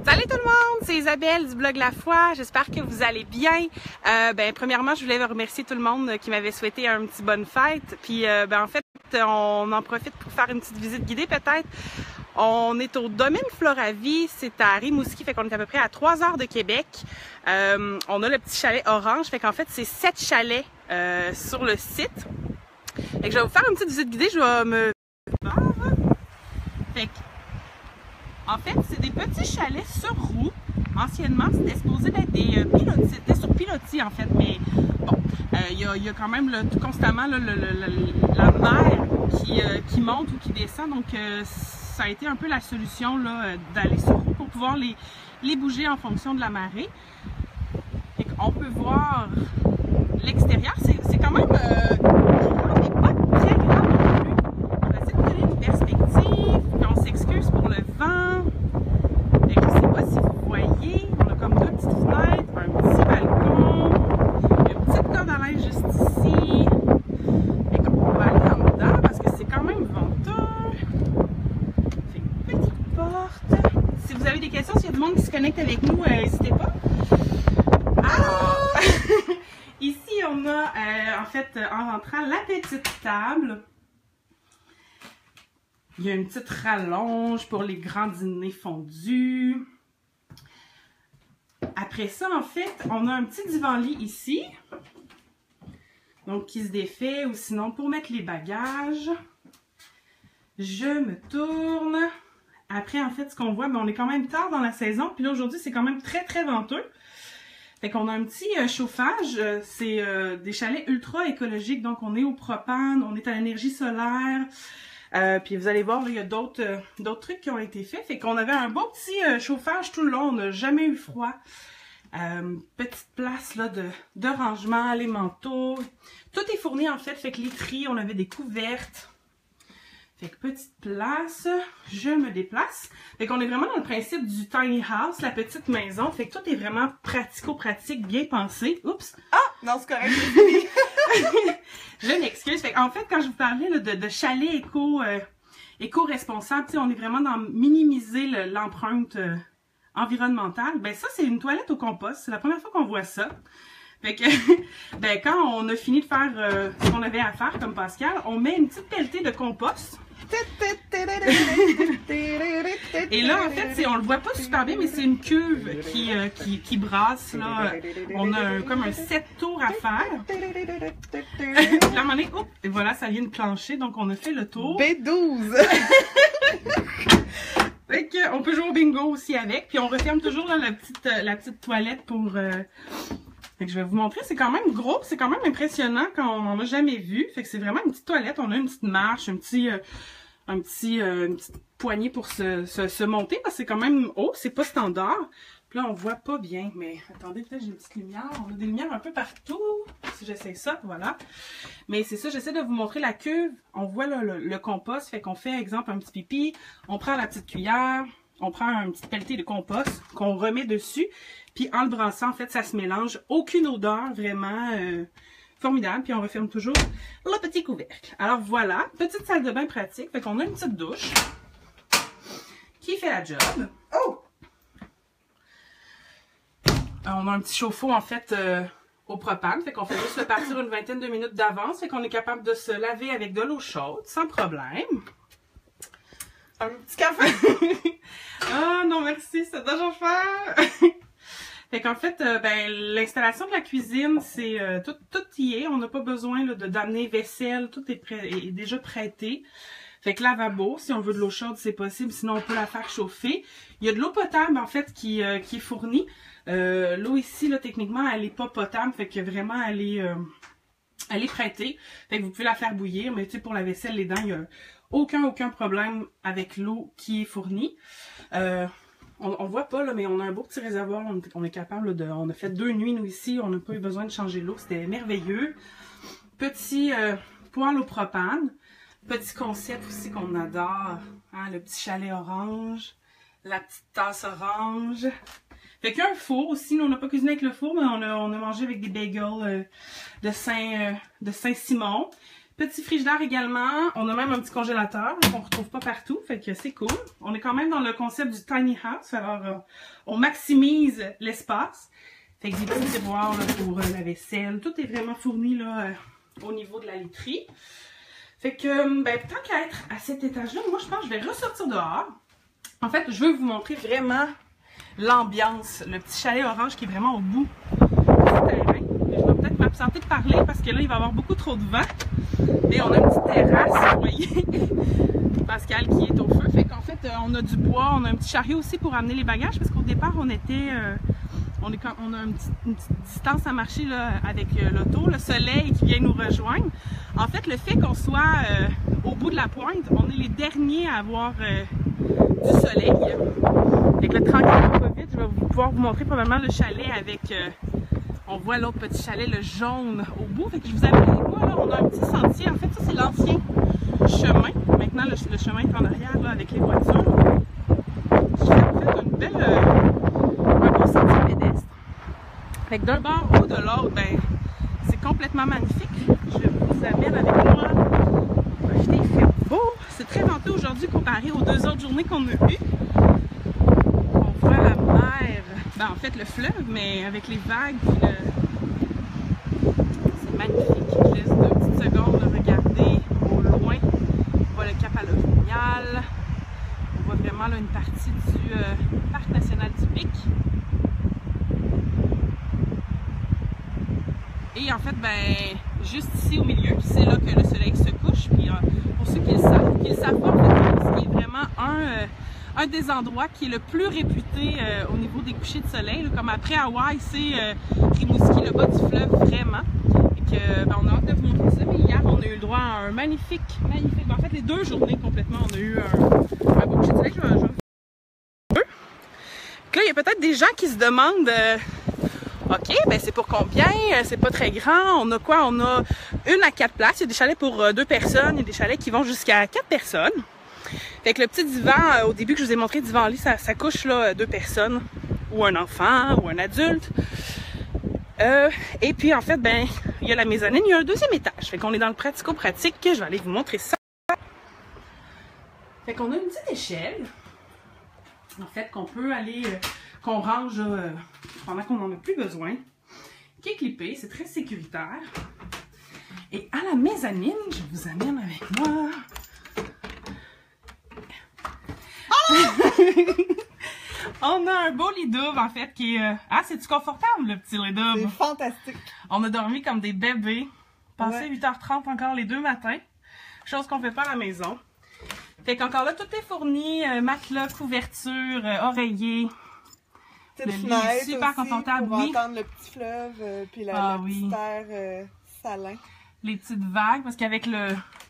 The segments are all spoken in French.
Salut tout le monde, c'est Isabelle du blog La Foi. J'espère que vous allez bien. Premièrement, je voulais remercier tout le monde qui m'avait souhaité un petit bonne fête. Puis, en fait, on en profite pour faire une petite visite guidée peut-être. On est au domaine Floravie, c'est à Rimouski, fait qu'on est à peu près à 3 heures de Québec. On a le petit chalet orange, fait qu'en fait, c'est 7 chalets sur le site. Fait que je vais vous faire une petite visite guidée, je vais me... Fait que, en fait, c'est des petits chalets sur roue. Anciennement, c'était supposé d'être des pilotis. C'était sur pilotis, en fait, mais bon, il y a quand même constamment la mer qui monte ou qui descend. Donc, ça a été un peu la solution d'aller sur roue pour pouvoir les bouger en fonction de la marée. Fait qu'on peut voir l'extérieur. C'est quand même grand, mais pas très grand non plus. On va essayer de donner une perspective. Puis on s'excuse pour le vent. Fait que je sais pas si vous voyez. On a comme 2 petites fenêtres, un petit balcon. Il y a une petite corde à linge juste ici. Fait qu'on va aller en dedans parce que c'est quand même venteux. Fait une petite porte. Si vous avez des questions, s'il y a du monde qui se connecte avec nous, n'hésitez pas. Alors, ici on a en fait en rentrant la petite table. Il y a une petite rallonge pour les grands dîners fondus. Après ça, en fait, on a un petit divan-lit ici. Donc, qui se défait ou sinon pour mettre les bagages. Je me tourne. Après, en fait, ce qu'on voit, on est quand même tard dans la saison. Puis là, aujourd'hui, c'est quand même très, très venteux. Fait qu'on a un petit chauffage. C'est des chalets ultra écologiques. Donc, on est au propane, on est à l'énergie solaire. Puis vous allez voir, là, il y a d'autres trucs qui ont été faits. Fait qu'on avait un beau petit chauffage tout le long. On n'a jamais eu froid. Petite place là de rangement, les manteaux. Tout est fourni en fait. Fait que les tris, on avait des couvertes. Fait que petite place, je me déplace. Fait qu'on est vraiment dans le principe du tiny house, la petite maison. Fait que tout est vraiment pratico-pratique, bien pensé. Oups! Ah! Non, c'est correct. Je m'excuse. Fait qu'en fait, quand je vous parlais là, de chalet éco-responsable, on est vraiment dans minimiser l'empreinte environnementale. Ben ça, c'est une toilette au compost. C'est la première fois qu'on voit ça. Fait que, quand on a fini de faire ce qu'on avait à faire comme Pascal, on met une petite pelletée de compost. Et là, en fait, on le voit pas super bien, mais c'est une cuve qui brasse, là. On a comme un 7 tours à faire. Puis là, à un moment donné, et voilà, ça vient de plancher, donc on a fait le tour. B12! Fait que, on peut jouer au bingo aussi avec, puis on referme toujours là, la petite toilette pour... Fait que je vais vous montrer, c'est quand même gros, c'est quand même impressionnant quand on n'en a jamais vu. Fait que c'est vraiment une petite toilette, on a une petite marche, une petite poignée pour se monter, parce que c'est quand même haut, c'est pas standard. Puis là, on voit pas bien, mais attendez, peut-être j'ai une petite lumière, on a des lumières un peu partout. Si j'essaie ça, voilà. Mais c'est ça, j'essaie de vous montrer la cuve. On voit là, le compost, fait qu'on fait, exemple, un petit pipi, on prend la petite cuillère, on prend une petite pelletée de compost qu'on remet dessus. Puis en le brassant, en fait, ça se mélange. Aucune odeur, vraiment formidable. Puis on referme toujours le petit couvercle. Alors voilà, petite salle de bain pratique. Fait qu'on a une petite douche qui fait la job. Oh! On a un petit chauffe-eau, en fait, au propane. Fait qu'on fait juste le partir une vingtaine de minutes d'avance. Fait qu'on est capable de se laver avec de l'eau chaude, sans problème. Un petit café! Ah non, merci, c'est déjà faire! Fait qu'en fait, l'installation de la cuisine, c'est tout y est. On n'a pas besoin d'amener vaisselle, tout est déjà prêté. Fait que lavabo, si on veut de l'eau chaude, c'est possible. Sinon, on peut la faire chauffer. Il y a de l'eau potable, en fait, qui est fournie. L'eau ici, là, techniquement, elle est pas potable. Fait que vraiment, elle est prêtée. Fait que vous pouvez la faire bouillir. Mais tu sais, pour la vaisselle, les dents, il y a aucun problème avec l'eau qui est fournie. On voit pas, là, mais on a un beau petit réservoir. On est capable on a fait 2 nuits, nous, ici. On n'a pas eu besoin de changer l'eau. C'était merveilleux. Petit poêle au propane. Petit concept aussi qu'on adore. Hein, le petit chalet orange. La petite tasse orange. Fait qu'un four aussi. Nous, on n'a pas cuisiné avec le four, mais on a mangé avec des bagels de Saint-Simon. Petit frigidaire également. On a même un petit congélateur qu'on ne retrouve pas partout. Fait que c'est cool. On est quand même dans le concept du tiny house. Alors, on maximise l'espace. Fait que des petits tiroirs là, pour la vaisselle. Tout est vraiment fourni là, au niveau de la literie. Fait que, ben, tant qu'à être à cet étage-là, moi, je pense que je vais ressortir dehors. En fait, je veux vous montrer vraiment l'ambiance. Le petit chalet orange qui est vraiment au bout du terrain. Je vais peut-être m'absenter de parler parce que là, il va y avoir beaucoup trop de vent. Et on a une petite terrasse, vous voyez. Pascal qui est au feu. Fait qu'en fait, on a du bois, on a un petit chariot aussi pour amener les bagages parce qu'au départ, on était... on a une petite distance à marcher là, avec l'auto, le soleil qui vient nous rejoindre. En fait, le fait qu'on soit au bout de la pointe, on est les derniers à avoir du soleil. Avec le tranquillement pas vite, je vais pouvoir vous montrer probablement le chalet avec... on voit l'autre petit chalet, le jaune, au bout. Fait que je vous amène avec moi, là, on a un petit sentier. En fait, ça, c'est l'ancien chemin. Maintenant, le chemin est en arrière, là, avec les voitures. Qui fait en fait une belle... un beau sentier pédestre. Fait que d'un bord ou de l'autre, ben, c'est complètement magnifique. Je vous amène avec moi. Profitez, il fait beau. C'est très venteux aujourd'hui comparé aux 2 autres journées qu'on a eues. On voit la mer, ben, en fait le fleuve, mais avec les vagues. C'est magnifique. Je laisse 2 petites secondes de regarder au loin. On voit le cap à l'Orignal. On voit vraiment là, une partie du Parc national du Pic. Et en fait, ben, juste ici au milieu, c'est là que le soleil se couche. Puis pour ceux qui le savent pas, en fait, Rimouski est vraiment un des endroits qui est le plus réputé au niveau des couchers de soleil. Là, comme après Hawaï, c'est Rimouski, le bas du fleuve, vraiment. Et que, ben, on a hâte de vous montrer ça. Mais hier, on a eu le droit à un magnifique, ben, en fait, les 2 journées complètement, on a eu un beau coucher de soleil. Là, il y a peut-être des gens qui se demandent... OK, ben c'est pour combien? C'est pas très grand. On a quoi? On a 1 à 4 places. Il y a des chalets pour 2 personnes. Il y a des chalets qui vont jusqu'à 4 personnes. Fait que le petit divan, au début que je vous ai montré, divan-lit, ça couche là 2 personnes. Ou un enfant, ou un adulte. Et puis en fait, ben, il y a la mezzanine, il y a un 2e étage. Fait qu'on est dans le pratico-pratique. Je vais aller vous montrer ça. Fait qu'on a une petite échelle. En fait, qu'on peut aller... qu'on range pendant qu'on n'en a plus besoin, qui est clippé, c'est très sécuritaire. Et à la mezzanine, je vous amène avec moi. On a un beau lit double en fait qui est... Ah, c'est-tu confortable le petit lit double? C'est fantastique. On a dormi comme des bébés. Passé Ouais. 8h30 encore les 2 matins. Chose qu'on fait pas à la maison. Fait qu'encore là, tout est fourni. Matelas, couverture, oreiller. Petite Le lit fenêtre est super aussi confortable, pour oui. entendre le petit fleuve puis Ah, le oui. petit air salin. Les petites vagues, parce qu'avec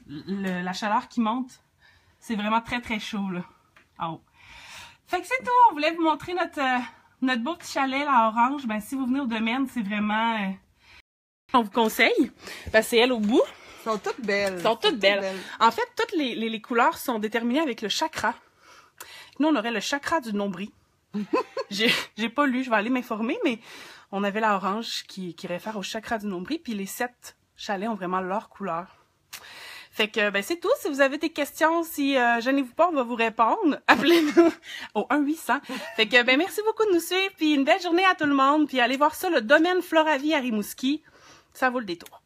la chaleur qui monte, c'est vraiment très très chaud là, en haut. Fait que c'est tout, on voulait vous montrer notre beau petit chalet là, à Orange. Ben, si vous venez au domaine, c'est vraiment... on vous conseille, parce que c'est elle au bout. Elles sont toutes belles. Elles sont toutes belles. En fait, toutes les couleurs sont déterminées avec le chakra. Nous, on aurait le chakra du nombril. J'ai pas lu, je vais aller m'informer, mais on avait la orange qui réfère au chakra du nombril, puis les 7 chalets ont vraiment leur couleur. Fait que, ben c'est tout. Si vous avez des questions, si gênez-vous pas, on va vous répondre. Appelez-nous au 1-800. Fait que, ben merci beaucoup de nous suivre, puis une belle journée à tout le monde, puis allez voir ça, le domaine Floravie à Rimouski. Ça vaut le détour.